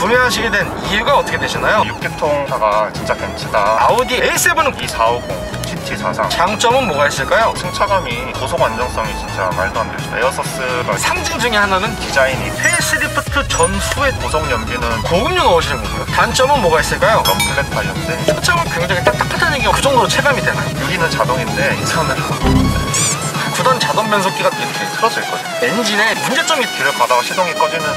구매하시게 된 이유가 어떻게 되시나요? 6기통 차가 진짜 벤츠다. 아우디 A7은 2450 GT43. 장점은 뭐가 있을까요? 승차감이 고속 안정성이 진짜 말도 안 되죠. 에어서스가 상징 중에 하나는 디자인이 페이스리프트 전후의 고속 연비는 고급류 넣으시는 건가요? 단점은 뭐가 있을까요? 럼플랫 타이어인데 차창은 굉장히 딱딱하다는 얘기가 그 정도로 체감이 되나요? 유리는 자동인데 이선은 9단 자동 변속기가 이렇게 틀어져 있거든요. 엔진에 문제점이 길을 가다가 시동이 꺼지는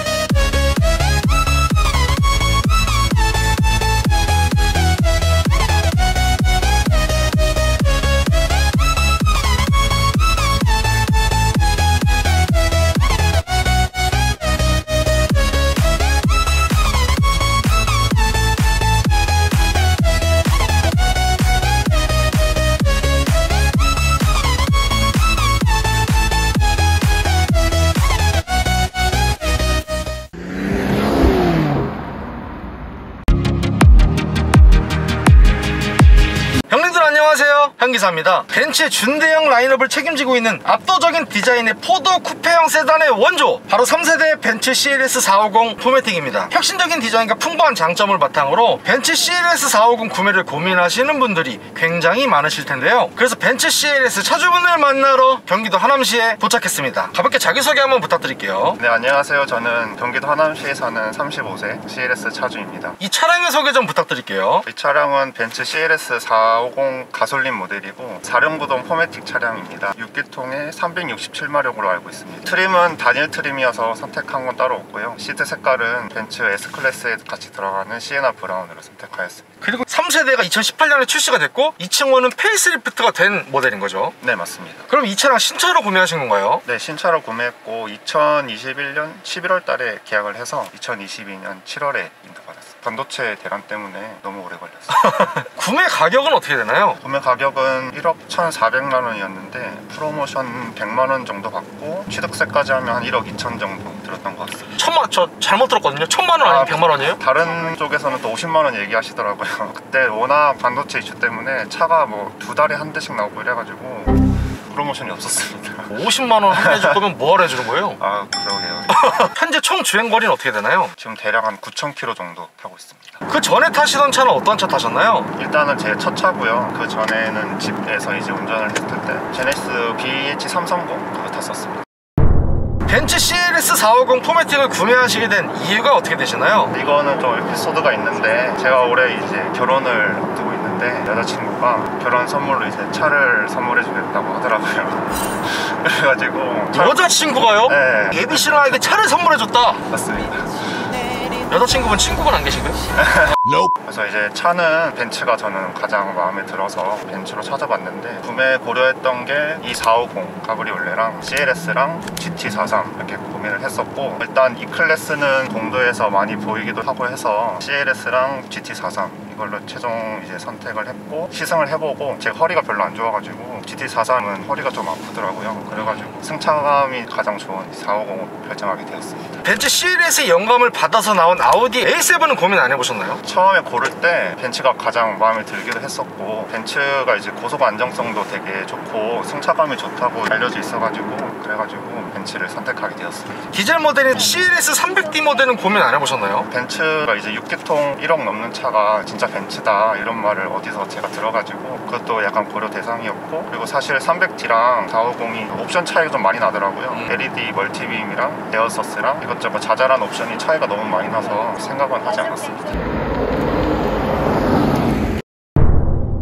현기사입니다. 벤츠의 준대형 라인업을 책임지고 있는 압도적인 디자인의 4도어 쿠페형 세단의 원조, 바로 3세대 벤츠 CLS 450 포매틱입니다. 혁신적인 디자인과 풍부한 장점을 바탕으로 벤츠 CLS 450 구매를 고민하시는 분들이 굉장히 많으실 텐데요. 그래서 벤츠 CLS 차주분을 만나러 경기도 하남시에 도착했습니다. 가볍게 자기소개 한번 부탁드릴게요. 네, 안녕하세요. 저는 경기도 하남시에 사는 35세 CLS 차주입니다. 이 차량의 소개 좀 부탁드릴게요. 이 차량은 벤츠 CLS 450 가솔린 모델이고 4륜구동 포매틱 차량입니다. 6기통에 367마력으로 알고 있습니다. 트림은 단일 트림이어서 선택한 건 따로 없고요. 시트 색깔은 벤츠 S클래스에 같이 들어가는 시에나 브라운으로 선택하였습니다. 그리고 3세대가 2018년에 출시가 됐고 2층호는 페이스리프트가 된 모델인 거죠? 네, 맞습니다. 그럼 이 차량 신차로 구매하신 건가요? 네, 신차로 구매했고 2021년 11월 달에 계약을 해서 2022년 7월에 인도받았어요. 반도체 대란 때문에 너무 오래 걸렸어요. 구매 가격은 어떻게 되나요? 구매 가격은 1억 1,400만 원이었는데 프로모션 100만 원 정도 받고 취득세까지 하면 한 1억 2천 정도 들었던 것 같습니다. 저 잘못 들었거든요. 1,000만 원 아니면 100만 원이에요? 다른 쪽에서는 또 50만 원 얘기하시더라고요. 그때 워낙 반도체 이슈 때문에 차가 뭐 2달에 한 대씩 나오고 이래가지고 프로모션이 없었습니다. 50만 원 할인해줄 거면 뭐하러 해주는 거예요? 아, 그러게요. 현재 총 주행거리는 어떻게 되나요? 지금 대략 한 9,000km 정도 타고 있습니다. 그 전에 타시던 차는 어떤 차 타셨나요? 일단은 제 첫 차고요. 그 전에는 집에서 이제 운전을 했을 때 제네시스 BH330 그거 탔었습니다. 벤츠 CLS 450 포매틱을 구매하시게 된 이유가 어떻게 되시나요? 이거는 좀 에피소드가 있는데 제가 올해 이제 결혼을 앞두고 있는데 여자친구가 결혼 선물로 이제 차를 선물해 주겠다고 하더라고요. 그래가지고 여자친구가요? 네. 예비 신랑에게 차를 선물해줬다? 맞습니다. 여자친구분 친구분 안 계신가요? 그래서 이제 차는 벤츠가 저는 가장 마음에 들어서 벤츠로 찾아봤는데 구매 고려했던 게 이 450 가브리올레랑 CLS랑 GT43 이렇게 고민을 했었고, 일단 이 클래스는 공도에서 많이 보이기도 하고 해서 CLS랑 GT43 이걸로 최종 이제 선택을 했고, 시승을 해보고 제 허리가 별로 안 좋아가지고 GT43은 허리가 좀 아프더라고요. 그래가지고 승차감이 가장 좋은 450으로 결정하게 되었습니다. 벤츠 CLS의 영감을 받아서 나온 아우디 A7은 고민 안 해보셨나요? 처음에 고를 때 벤츠가 가장 마음에 들기도 했었고, 벤츠가 이제 고속 안정성도 되게 좋고 승차감이 좋다고 알려져 있어가지고 그래가지고 벤츠를 선택하게 되었습니다. 디젤 모델인 CLS 300D 모델은 고민 안 해보셨나요? 벤츠가 이제 6기통 1억 넘는 차가 진짜 벤츠다 이런 말을 어디서 제가 들어가지고 그것도 약간 고려 대상이었고, 그리고 사실 300D랑 450이 옵션 차이가 좀 많이 나더라고요. LED 멀티빔이랑 에어서스랑 이것저것 자잘한 옵션이 차이가 너무 많이 나서 생각은 하지 않았습니다.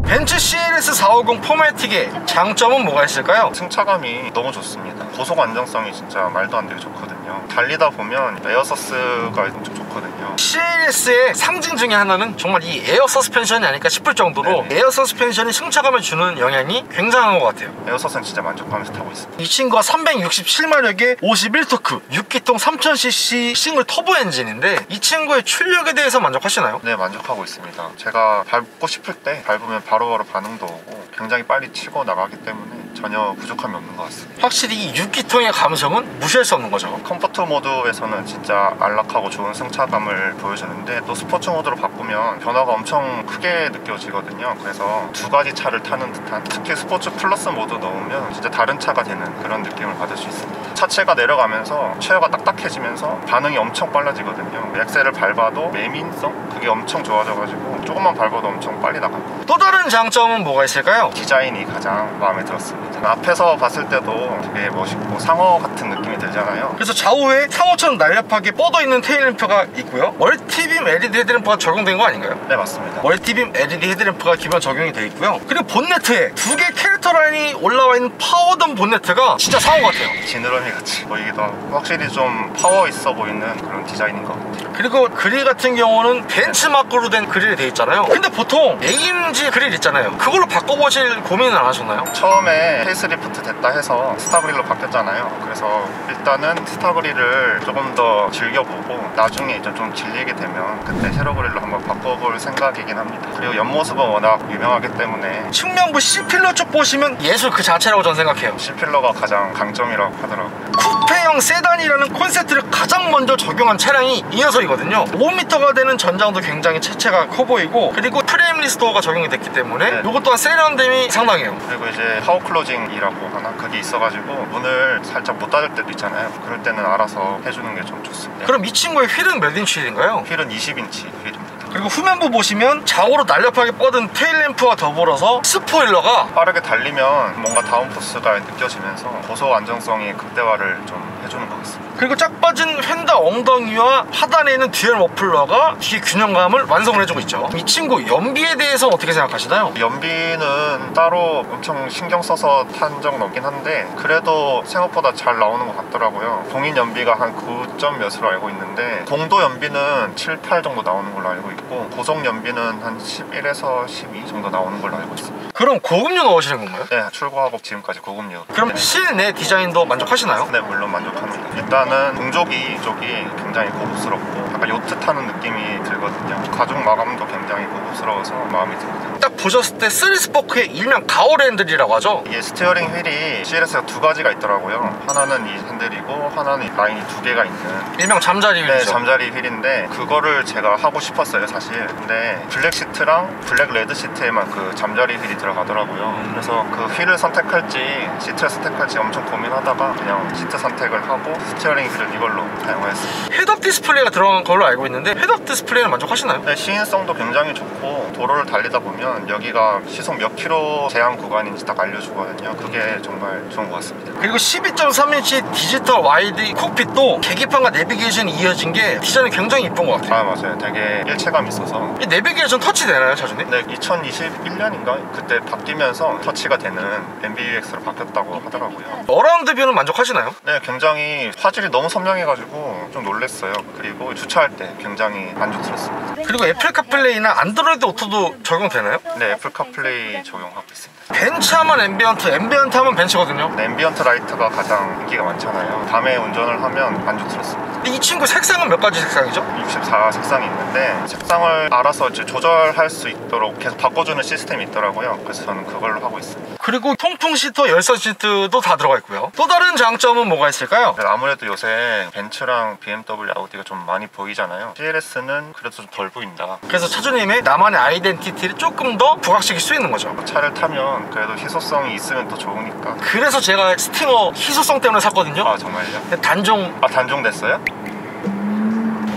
벤츠 CLS 450 포매틱의 장점은 뭐가 있을까요? 승차감이 너무 좋습니다. 고속 안정성이 진짜 말도 안 되게 좋거든요. 달리다 보면 에어서스가 엄청 좋거든요. CLS의 상징 중에 하나는 정말 이 에어 서스펜션이 아닐까 싶을 정도로 네네. 에어 서스펜션이 승차감을 주는 영향이 굉장한 것 같아요. 에어서스는 진짜 만족하면서 타고 있습니다. 이 친구가 367마력의 51토크 6기통 3000cc 싱글 터보 엔진인데 이 친구의 출력에 대해서 만족하시나요? 네, 만족하고 있습니다. 제가 밟고 싶을 때 밟으면 바로바로 반응도 오고 굉장히 빨리 치고 나가기 때문에 전혀 부족함이 없는 것 같습니다. 확실히 이 6기통의 감성은 무시할 수 없는 거죠. 컴포트 모드에서는 진짜 안락하고 좋은 승차감을 보여주는데 또 스포츠 모드로 바꾸면 변화가 엄청 크게 느껴지거든요. 그래서 두 가지 차를 타는 듯한, 특히 스포츠 플러스 모드 넣으면 진짜 다른 차가 되는 그런 느낌을 받을 수 있습니다. 차체가 내려가면서 체어가 딱딱해지면서 반응이 엄청 빨라지거든요. 엑셀을 밟아도 매민성? 그게 엄청 좋아져가지고 조금만 밟아도 엄청 빨리 나가고. 또 다른 장점은 뭐가 있을까요? 디자인이 가장 마음에 들었습니다. 앞에서 봤을 때도 되게 멋있고 상어 같은 느낌이 들잖아요. 그래서 좌우에 상어처럼 날렵하게 뻗어있는 테일램프가 있고요. 멀티빔 LED 헤드램프가 적용된 거 아닌가요? 네, 맞습니다. 멀티빔 LED 헤드램프가 기본 적용이 되어 있고요. 그리고 본네트에 두 개 캐릭터 라인이 올라와 있는 파워던 본네트가 진짜 상어 같아요. 지느러미 같이 보이기도 하고 확실히 좀 파워 있어 보이는 그런 디자인인 것 같아요. 그리고 그릴 같은 경우는 벤츠마크로 된 그릴이 되어 있잖아요. 근데 보통 AMG 그릴 있잖아요. 그걸로 바꿔보실 고민은 안 하셨나요? 처음에 페이스리프트 됐다 해서 스타그릴로 바뀌었잖아요. 그래서 일단은 스타그릴을 조금 더 즐겨보고 나중에 이제 좀 질리게 되면 그때 세로그릴로 한번 바꿔볼 생각이긴 합니다. 그리고 옆모습은 워낙 유명하기 때문에 측면부 C필러 쪽 보시면 예술 그 자체라고 저는 생각해요. C필러가 가장 강점이라고 하더라고요. 쿠페형 세단이라는 콘셉트를 가장 먼저 적용한 차량이 이 녀석이거든요. 5m가 되는 전장도 굉장히 체체가 커 보이고, 그리고 프레임 리스토어가 적용이 됐기 때문에 네. 이것 또한 세련됨이 상당해요. 그리고 이제 파워 클로징이라고 하나 그게 있어가지고 문을 살짝 못 닫을 때도 있잖아요. 그럴 때는 알아서 해주는 게 좀 좋습니다. 그럼 이 친구의 휠은 몇 인치 휠인가요? 휠은 20인치 휠입니다. 그리고 후면부 보시면 좌우로 날렵하게 뻗은 테일램프와 더불어서 스포일러가 빠르게 달리면 뭔가 다운포스가 느껴지면서 고속 안정성이 극대화를 좀 해주는 것 같습니다. 그리고 짝 빠진 휀다 엉덩이와 하단에 있는 듀얼 머플러가 뒤에 균형감을 완성을 해주고 있죠. 이 친구 연비에 대해서 어떻게 생각하시나요? 연비는 따로 엄청 신경 써서 탄 적은 없긴 한데 그래도 생각보다 잘 나오는 것 같더라고요. 동인 연비가 한 9점 몇으로 알고 있는데 공도 연비는 7, 8 정도 나오는 걸로 알고 있고 고속 연비는 한 11에서 12 정도 나오는 걸로 알고 있습니다. 그럼 고급류 넣으시는 건가요? 네, 출고하고 지금까지 고급류. 그럼 네. 실내 디자인도 만족하시나요? 네, 물론 만족합니다. 일단은 동조기 쪽이 굉장히 고급스럽고 약간 요트 타는 느낌이 들거든요. 가죽 마감도 굉장히 고급스러워서 마음에 듭니다. 딱 보셨을 때 3스포크의 일명 가오랜들이라고 하죠. 이게 스티어링 휠이 CLS가 두 가지가 있더라고요. 하나는 이 핸들이고 하나는 라인이 두 개가 있는 일명 잠자리 휠이죠. 네, 잠자리 휠인데 그거를 제가 하고 싶었어요 사실. 근데 블랙 시트랑 블랙 레드 시트에만 그 잠자리 휠이 들어가더라고요. 그래서 그 휠을 선택할지 시트를 선택할지 엄청 고민하다가 그냥 시트 선택을 하고 스티어링 휠을 이걸로 사용했습니다. 헤드업 디스플레이가 들어간 걸로 알고 있는데 헤드업 디스플레이는 만족하시나요? 네, 시인성도 굉장히 좋고 도로를 달리다 보면 여기가 시속 몇 킬로 제한 구간인지 딱 알려주거든요. 그게 정말 좋은 것 같습니다. 그리고 12.3인치 디지털 와이드 콕핏도 계기판과 내비게이션이 이어진 게 디자인이 굉장히 이쁜 것 같아요. 아, 맞아요. 되게 일체감 있어서. 이 내비게이션 터치 되나요, 차주님? 네, 2021년인가 그때 바뀌면서 터치가 되는 MBUX로 바뀌었다고 하더라고요. 어라운드 뷰는 만족하시나요? 네, 굉장히 화질이 너무 선명해가지고 좀 놀랐어요. 그리고 주차할 때 굉장히 만족스럽습니다. 그리고 애플 카플레이나 안드로이드 오토도 적용되나요? 네, 애플 카플레이 적용하고 있습니다. 벤츠 하면 앰비언트, 앰비언트 하면 벤츠거든요. 네, 앰비언트 라이트가 가장 인기가 많잖아요. 밤에 운전을 하면 만족스럽습니다. 근데 이 친구 색상은 몇 가지 색상이죠? 64 색상이 있는데 색상을 알아서 이제 조절할 수 있도록 계속 바꿔주는 시스템이 있더라고요. 그래서 저는 그걸로 하고 있습니다. 그리고 통풍 시트, 열선 시트도 다 들어가 있고요. 또 다른 장점은 뭐가 있을까요? 아무래도 요새 벤츠랑 BMW, 아우디가 좀 많이 보이잖아요. CLS는 그래도 좀 덜 보인다. 그래서 차주님의 나만의 아이덴티티를 조금 더 부각시킬 수 있는 거죠. 차를 타면 그래도 희소성이 있으면 더 좋으니까. 그래서 제가 스팅어 희소성 때문에 샀거든요. 아, 정말요? 근데 단종 아, 단종됐어요?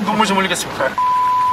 눈물 좀 흘리겠습니다.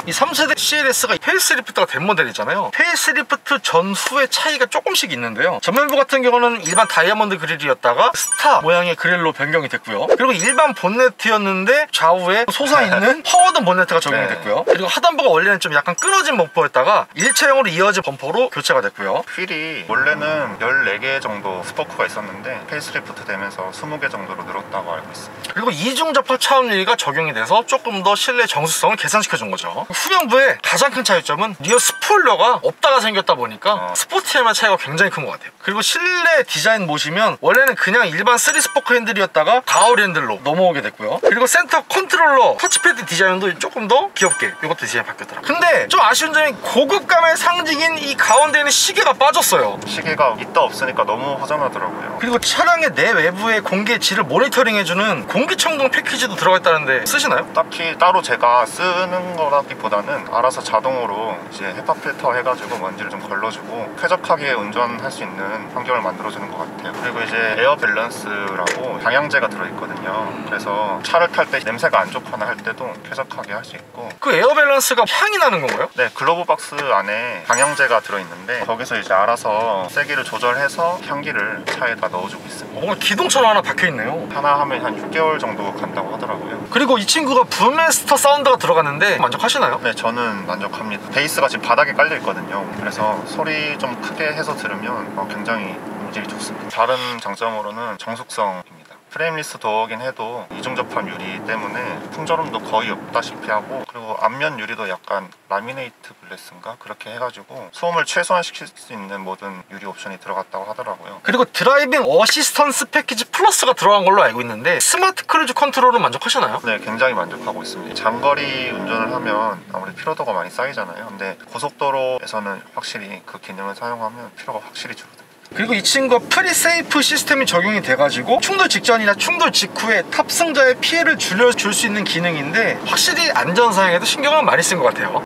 이 3세대 CLS가 페이스리프트가 된 모델이잖아요. 페이스리프트 전후의 차이가 조금씩 있는데요. 전면부 같은 경우는 일반 다이아몬드 그릴이었다가 스타 모양의 그릴로 변경이 됐고요. 그리고 일반 본네트였는데 좌우에 솟아있는 파워던 본네트가 적용이 됐고요. 그리고 하단부가 원래는 좀 약간 끊어진 범퍼였다가 일체형으로 이어진 범퍼로 교체가 됐고요. 휠이 원래는 14개 정도 스포크가 있었는데 페이스리프트 되면서 20개 정도로 늘었다고 알고 있습니다. 그리고 이중 접합 차음유리가 적용이 돼서 조금 더 실내 정수성을 개선시켜준 거죠. 후면부의 가장 큰 차이점은 리어 스포일러가 없다가 생겼다 보니까 스포티함의 차이가 굉장히 큰 것 같아요. 그리고 실내 디자인 보시면 원래는 그냥 일반 3스포크 핸들이었다가 가오리 핸들로 넘어오게 됐고요. 그리고 센터 컨트롤러 터치패드 디자인도 조금 더 귀엽게 이것도 디자인 바뀌었더라. 근데 좀 아쉬운 점이 고급감의 상징인 이 가운데 있는 시계가 빠졌어요. 시계가 있다 없으니까 너무 허전하더라고요. 그리고 차량의 내외부의 공기 질을 모니터링해주는 공기청정 패키지도 들어가 있다는데 쓰시나요? 딱히 따로 제가 쓰는 거라기보다는 알아서 자동으로 이제 헤파 필터 해가지고 먼지를 좀 걸러주고 쾌적하게 운전할 수 있는 환경을 만들어주는 것 같아요. 그리고 이제 에어 밸런스라고 방향제가 들어있거든요. 그래서 차를 탈 때 냄새가 안 좋거나 할 때도 쾌적하게 할 수 있고. 그 에어 밸런스가 향이 나는 건가요? 네, 글로브 박스 안에 방향제가 들어있는데 거기서 이제 알아서 세기를 조절해서 향기를 차에다 넣어주고 있습니다. 뭔가 기동처럼 하나 박혀있네요. 하나 하면 한 6개월 정도 간다고 하더라고요. 그리고 이 친구가 붐메스터 사운드가 들어갔는데 만족하시나요? 네, 저는 만족합니다. 베이스가 지금 바닥에 깔려 있거든요. 그래서 소리 좀 크게 해서 들으면 굉장히 음질이 좋습니다. 다른 장점으로는 정숙성입니다. 프레임리스 도어긴 해도 이중접합 유리 때문에 풍절음도 거의 없다시피 하고, 그리고 앞면 유리도 약간 라미네이트 글래스인가 그렇게 해가지고 소음을 최소화시킬 수 있는 모든 유리 옵션이 들어갔다고 하더라고요. 그리고 드라이빙 어시스턴스 패키지 플러스가 들어간 걸로 알고 있는데 스마트 크루즈 컨트롤은 만족하시나요? 네, 굉장히 만족하고 있습니다. 장거리 운전을 하면 아무래도 피로도가 많이 쌓이잖아요. 근데 고속도로에서는 확실히 그 기능을 사용하면 피로가 확실히 줄어들어요. 그리고 이 친구가 프리세이프 시스템이 적용이 돼가지고 충돌 직전이나 충돌 직후에 탑승자의 피해를 줄여줄 수 있는 기능인데 확실히 안전사양에도 신경을 많이 쓴 것 같아요.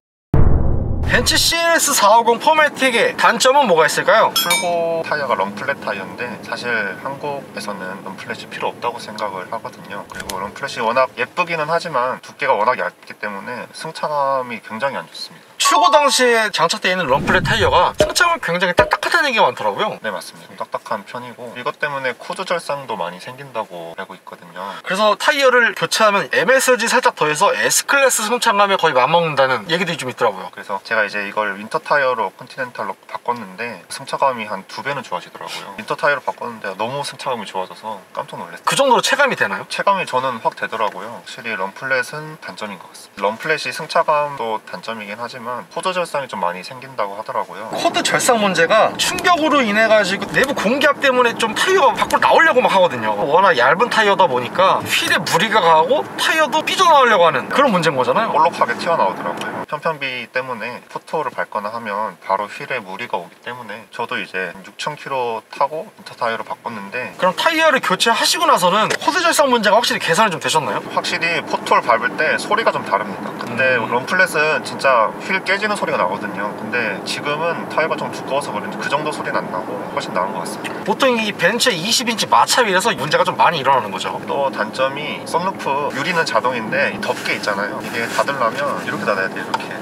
벤츠 CLS 450 포매틱의 단점은 뭐가 있을까요? 출고 타이어가 럼플렛 타이어인데 사실 한국에서는 럼플렛이 필요 없다고 생각을 하거든요. 그리고 럼플렛이 워낙 예쁘기는 하지만 두께가 워낙 얇기 때문에 승차감이 굉장히 안 좋습니다. 출고 당시에 장착되어 있는 럼플렛 타이어가 승차감이 굉장히 딱딱하다는 얘기가 많더라고요. 네, 맞습니다. 좀 딱딱한 편이고 이것 때문에 코드 절상도 많이 생긴다고 알고 있거든요. 그래서 타이어를 교체하면 MSG 살짝 더해서 S클래스 승차감에 거의 맞먹는다는 얘기들이 좀 있더라고요. 그래서 제가 이제 이걸 윈터 타이어로 컨티넨탈로 바꿨는데 승차감이 한 2배는 좋아지더라고요. 윈터 타이어로 바꿨는데 너무 승차감이 좋아져서 깜짝 놀랐어요. 그 정도로 체감이 되나요? 체감이 저는 확 되더라고요. 확실히 럼플렛은 단점인 것 같습니다. 럼플렛이 승차감도 단점이긴 하지만 코드 절상이 좀 많이 생긴다고 하더라고요. 코드 절상 문제가 충격으로 인해 가지고 내부 공기압 때문에 좀 타이어가 밖으로 나오려고 막 하거든요. 워낙 얇은 타이어다 보니까 휠에 무리가 가고 타이어도 삐져나오려고 하는 그런 문제인 거잖아요. 볼록하게 튀어나오더라고요. 편편비 때문에 포토를 밟거나 하면 바로 휠에 무리가 오기 때문에 저도 이제 6,000km 타고 윈터 타이어로 바꿨는데, 그럼 타이어를 교체하시고 나서는 코드 절상 문제가 확실히 개선이 좀 되셨나요? 확실히 포토를 밟을 때 소리가 좀 다릅니다. 근데 럼플렛은 진짜 휠 깨지는 소리가 나거든요. 근데 지금은 타이어가 좀 두꺼워서 그런지 그 정도 소리는 안 나고 훨씬 나은 것 같습니다. 보통 이 벤츠의 20인치 마차위에서 문제가 좀 많이 일어나는 거죠. 또 단점이 썬루프 유리는 자동인데 이 덮개 있잖아요. 이게 닫으려면 이렇게 닫아야 돼요. 이렇게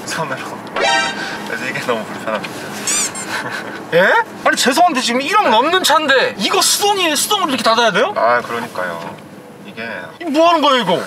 손으로. 그래서 이게 너무 불편합니다. 예? 아니 죄송한데 지금 1억 넘는 차인데 이거 수동으로 이렇게 닫아야 돼요? 아, 그러니까요. 이게 뭐 하는 거예요 이거?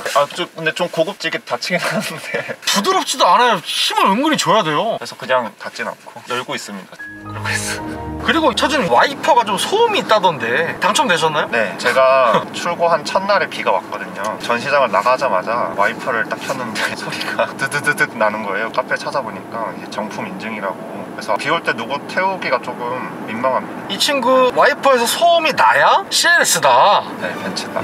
근데 좀 고급지게 닫히긴 하는데 부드럽지도 않아요. 힘을 은근히 줘야 돼요. 그래서 그냥 닫진 않고 열고 있습니다. 그러고 있어요. 그리고 차주님 와이퍼가 좀 소음이 있다던데 당첨되셨나요? 네, 제가 출고한 첫날에 비가 왔거든요. 전시장을 나가자마자 와이퍼를 딱 켰는데 소리가 드드드득 나는 거예요. 카페 찾아보니까 이게 정품 인증이라고. 그래서 비 올 때 누구 태우기가 조금 민망합니다. 이 친구 와이퍼에서 소음이 나야 CLS다. 네, 벤츠다.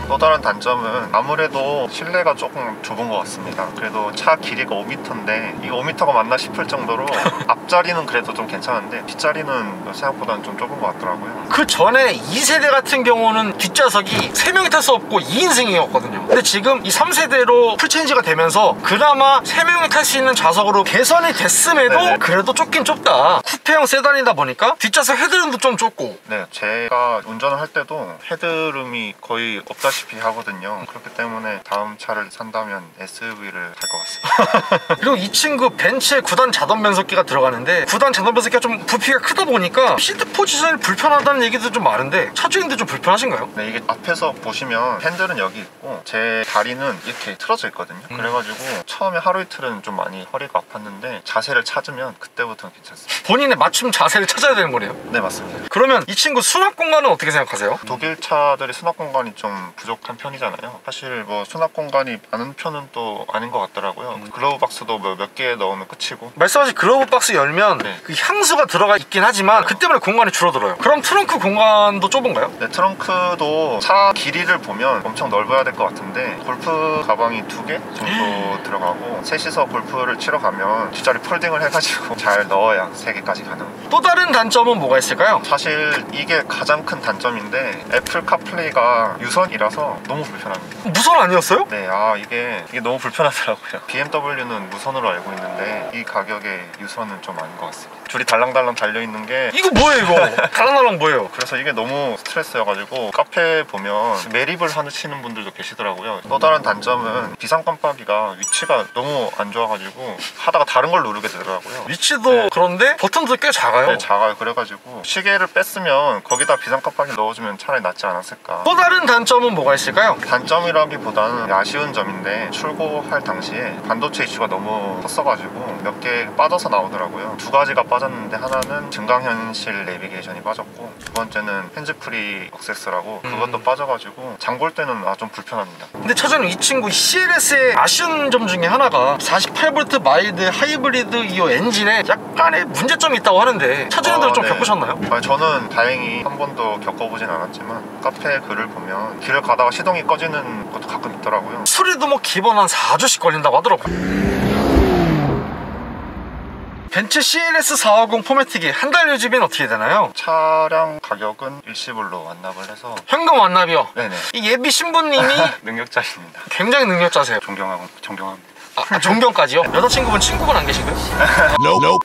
또 다른 단점은 아무래도 실내가 조금 좁은 것 같습니다. 그래도 차 길이가 5m인데 이 5m가 맞나 싶을 정도로 앞자리는 그래도 좀 괜찮은데 뒷자리는 생각보다는 좀 좁은 것 같더라고요. 그 전에 2세대 같은 경우는 뒷좌석이 3명이 탈 수 없고 2인승이었거든요. 근데 지금 이 3세대로 풀체인지가 되면서 그나마 3명이 탈 수 있는 좌석으로 개선이 됐음에도 네네. 그래도 좁긴 좁다. 쿠페형 세단이다 보니까 뒷좌석 헤드룸도 좀 좁고. 네, 제가 운전을 할 때도 헤드룸이 거의 없다시피 하거든요. 그렇기 때문에 다음 차를 산다면 SUV를 살 것 같습니다. 그리고 이 친구 벤츠에 9단 자동 변속기가 들어가는데 9단 자동 변속기가 좀 부피가 크다 보니까 시트 포지션이 불편하다는 얘기도 좀 많은데 차주님도 좀 불편하신가요? 네, 이게 앞에서 보시면 핸들은 여기 있고 제 다리는 이렇게 틀어져 있거든요. 그래가지고 처음에 하루 이틀은 좀 많이 허리가 아팠는데 자세를 찾으면 그때부터는 괜찮습니다. 본인의 맞춤 자세를 찾아야 되는 거네요. 네, 맞습니다. 그러면 이 친구 수납 공간은 어떻게 생각하세요? 독일 차들이 수납 공간이 좀 부족한 편이잖아요. 사실 뭐 수납 공간이 많은 편은 또 아닌 것 같더라고요. 글러브 박스도 몇 개 넣으면 끝이고. 말씀하신 글러브 박스 열면 네. 그 향수가 들어가 있긴 하지만 그 때문에 공간이 줄어들어요. 그럼 트렁크 공간도 좁은가요? 네, 트렁크도 차 길이를 보면 엄청 넓어야 될 것 같은데 골프 가방이 2개 정도 들어가고 셋이서 골프를 치러 가면 뒷자리 폴딩을 해가지고 잘 넣어야 3개까지 가능. 또 다른 단점은 뭐가 있을까요? 사실 이게 가장 큰 단점인데 애플 카플레이가 유선이라서 너무 불편합니다. 무선 아니었어요? 네, 이게 너무 불편하더라고요. BMW는 무선으로 알고 있는데 이 가격에 유선은 좀 아닌 것 같습니다. 줄이 달랑달랑 달려있는 게 이거 뭐예요 이거? 달랑달랑 뭐예요? 그래서 이게 너무 스트레스여가지고 카페에 보면 매립을 하시는 분들도 계시더라고요. 또 다른 단점은 비상 깜빡이가 위치가 너무 안 좋아가지고 하다가 다른 걸 누르게 되더라고요. 위치도 네. 그런데 버튼도 꽤 작아요. 네, 작아요. 그래가지고 시계를 뺐으면 거기다 비상 깜빡이 넣어주면 차라리 낫지 않았을까. 또 다른 단점은 뭐가 있을까요? 단점이라기보다는 아쉬운 점인데 출고할 당시에 반도체 이슈가 너무 컸어가지고 몇 개 빠져서 나오더라고요. 2가지가 빠졌는데 하나는 증강현실 내비게이션이 빠졌고 두 번째는 핸즈프리 액세스라고 그것도 빠져가지고 장 볼 때는 좀 불편합니다. 근데 차주님 이 친구 CLS의 아쉬운 점 중에 하나가 48V 마일드 하이브리드 이 엔진에 약간의 문제점이 있다고 하는데 차주님들은 좀 네. 겪으셨나요? 저는 다행히 한 번도 겪어보진 않았지만 카페 글을 보면 길을 가다가 시동이 꺼지는 것도 가끔 있더라고요. 수리도 뭐 기본 한 4주씩 걸린다고 하더라고요. 벤츠 CLS 450 포매틱이 한 달 유지비는 어떻게 되나요? 차량 가격은 일시불로 완납을 해서 현금 완납이요? 네네. 이 예비 신부님이 능력자입니다. 굉장히 능력자세요. 존경합니다. 존경까지요? 여자친구분 친구분 안 계시고요?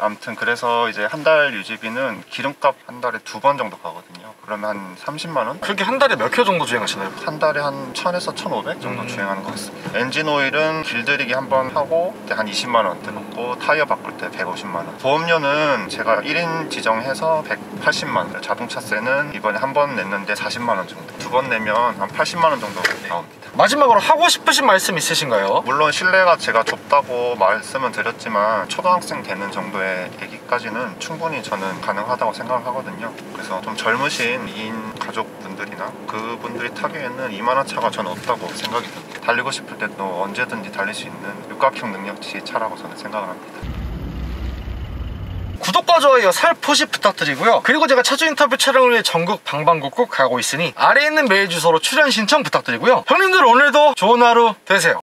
아무튼 그래서 이제 한 달 유지비는 기름값 한 달에 2번 정도 가거든요. 그러면 한 30만원? 그렇게 한 달에 몇 킬로 정도 주행하시나요? 한 달에 한 1000에서 1500 정도 주행하는 것 같습니다. 엔진 오일은 길들이기 한 번 하고 한 20만원 들었고 타이어 바꿀 때 150만원. 보험료는 제가 1인 지정해서 180만원. 자동차세는 이번에 한 번 냈는데 40만원 정도. 2번 내면 한 80만원 정도 나옵니다. 마지막으로 하고 싶으신 말씀 있으신가요? 물론 실내가 제가 좁다고 말씀은 드렸지만 초등학생 되는 정도의 애기까지는 충분히 저는 가능하다고 생각을 하거든요. 그래서 좀 젊으신 2인 가족분들이나 그분들이 타기에는 이만한 차가 저는 없다고 생각이 듭니다. 달리고 싶을 때도 언제든지 달릴 수 있는 육각형 능력치 차라고 저는 생각을 합니다. 구독과 좋아요 살포시 부탁드리고요. 그리고 제가 차주 인터뷰 촬영을 위해 전국 방방곡곡 가고 있으니 아래에 있는 메일 주소로 출연 신청 부탁드리고요. 형님들 오늘도 좋은 하루 되세요.